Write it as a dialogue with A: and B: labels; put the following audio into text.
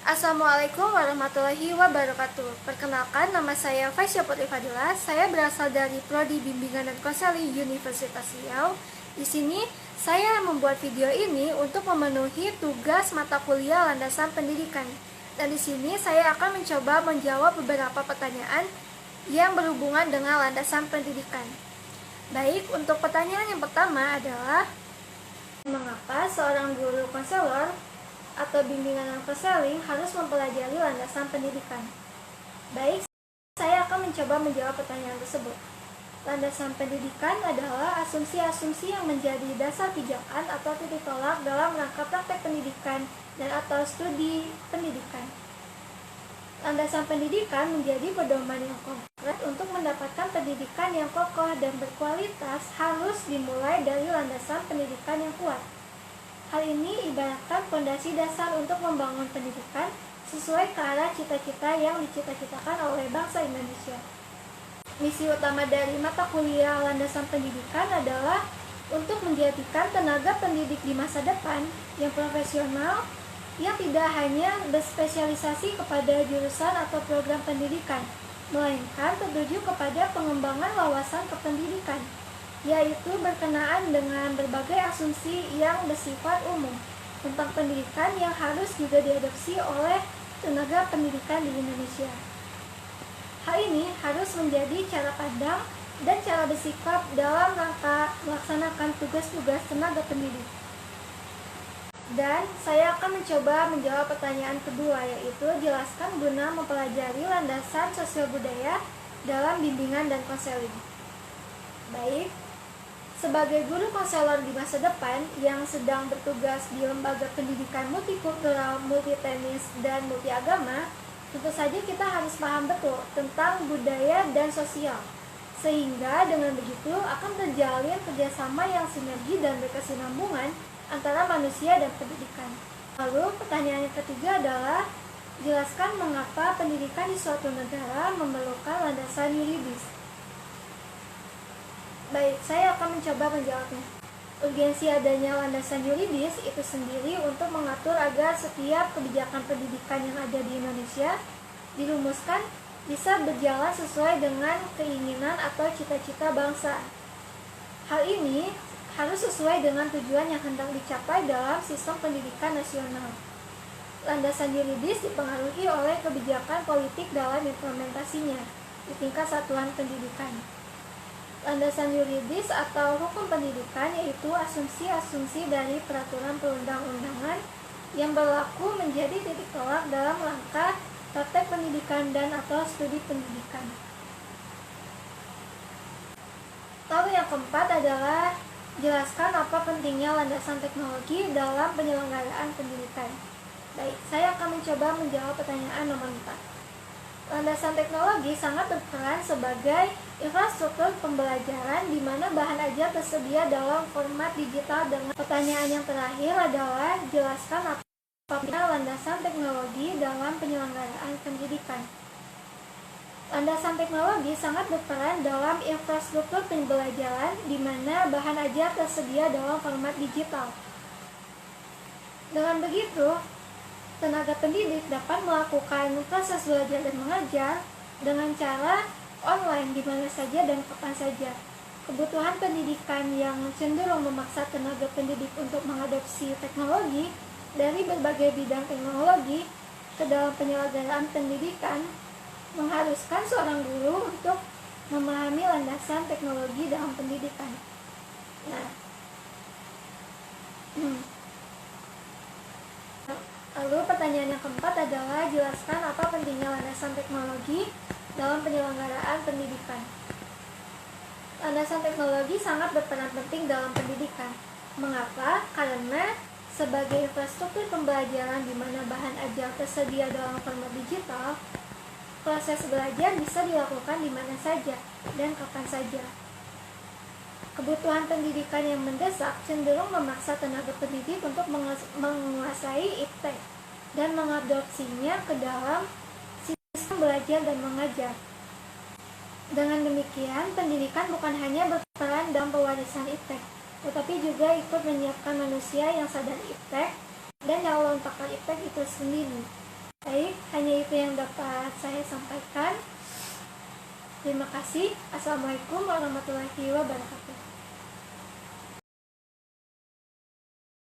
A: Assalamualaikum warahmatullahi wabarakatuh. Perkenalkan, nama saya Faisya Putri Fadila. Saya berasal dari Prodi Bimbingan dan Konseling Universitas Riau. Di sini saya membuat video ini untuk memenuhi tugas mata kuliah landasan pendidikan. Dan di sini saya akan mencoba menjawab beberapa pertanyaan yang berhubungan dengan landasan pendidikan. Baik, untuk pertanyaan yang pertama adalah mengapa seorang guru konselor atau bimbingan dan konseling harus mempelajari landasan pendidikan? Baik, saya akan mencoba menjawab pertanyaan tersebut. Landasan pendidikan adalah asumsi-asumsi yang menjadi dasar pijakan atau titik tolak dalam rangka praktek pendidikan dan atau studi pendidikan. Landasan pendidikan menjadi pedoman yang konkret untuk mendapatkan pendidikan yang kokoh dan berkualitas harus dimulai dari landasan pendidikan yang kuat. Hal ini ibaratkan fondasi dasar untuk membangun pendidikan sesuai ke arah cita-cita yang dicita-citakan oleh bangsa Indonesia. Misi utama dari mata kuliah landasan pendidikan adalah untuk menjadikan tenaga pendidik di masa depan yang profesional, yang tidak hanya berspesialisasi kepada jurusan atau program pendidikan, melainkan tertuju kepada pengembangan wawasan kependidikan, yaitu berkenaan dengan berbagai asumsi yang bersifat umum tentang pendidikan yang harus juga diadopsi oleh tenaga pendidikan di Indonesia. Hal ini harus menjadi cara pandang dan cara bersikap dalam rangka melaksanakan tugas-tugas tenaga pendidik. Dan saya akan mencoba menjawab pertanyaan kedua, yaitu jelaskan guna mempelajari landasan sosial budaya dalam bimbingan dan konseling. Baik, sebagai guru konselor di masa depan yang sedang bertugas di lembaga pendidikan multikultural, multietnis, dan multiagama, tentu saja kita harus paham betul tentang budaya dan sosial, sehingga dengan begitu akan terjalin kerjasama yang sinergi dan berkesinambungan antara manusia dan pendidikan. Lalu pertanyaan yang ketiga adalah jelaskan mengapa pendidikan di suatu negara memerlukan landasan yuridis. Baik, saya akan mencoba menjawabnya. Urgensi adanya landasan yuridis itu sendiri untuk mengatur agar setiap kebijakan pendidikan yang ada di Indonesia dirumuskan bisa berjalan sesuai dengan keinginan atau cita-cita bangsa. Hal ini harus sesuai dengan tujuan yang hendak dicapai dalam sistem pendidikan nasional. Landasan yuridis dipengaruhi oleh kebijakan politik dalam implementasinya di tingkat satuan pendidikan. Landasan yuridis atau hukum pendidikan yaitu asumsi-asumsi dari peraturan perundang-undangan yang berlaku menjadi titik tolak dalam rangka praktek pendidikan dan atau studi pendidikan. Lalu yang keempat adalah jelaskan apa pentingnya landasan teknologi dalam penyelenggaraan pendidikan. Baik, saya akan mencoba menjawab pertanyaan nomor 4. Landasan teknologi sangat berperan sebagai infrastruktur pembelajaran di mana bahan ajar tersedia dalam format digital. Dengan pertanyaan yang terakhir adalah jelaskan apa landasan teknologi dalam penyelenggaraan pendidikan. Landasan teknologi sangat berperan dalam infrastruktur pembelajaran di mana bahan ajar tersedia dalam format digital. Dengan begitu, tenaga pendidik dapat melakukan proses belajar dan mengajar dengan cara online di mana saja dan kapan saja. Kebutuhan pendidikan yang cenderung memaksa tenaga pendidik untuk mengadopsi teknologi dari berbagai bidang teknologi ke dalam penyelenggaraan pendidikan mengharuskan seorang guru untuk memahami landasan teknologi dalam pendidikan. Lalu pertanyaan yang keempat adalah jelaskan apa pentingnya landasan teknologi dalam penyelenggaraan pendidikan. Landasan teknologi sangat berperan penting dalam pendidikan. Mengapa? Karena sebagai infrastruktur pembelajaran di mana bahan ajar tersedia dalam format digital, proses belajar bisa dilakukan di mana saja dan kapan saja. Kebutuhan pendidikan yang mendesak cenderung memaksa tenaga pendidik untuk menguasai iptek dan mengadopsinya ke dalam sistem belajar dan mengajar. Dengan demikian, pendidikan bukan hanya berperan dalam pewarisan iptek, tetapi juga ikut menyiapkan manusia yang sadar iptek dan yang pakar iptek itu sendiri. Baik, hanya itu yang dapat saya sampaikan. Terima kasih. Assalamualaikum warahmatullahi wabarakatuh.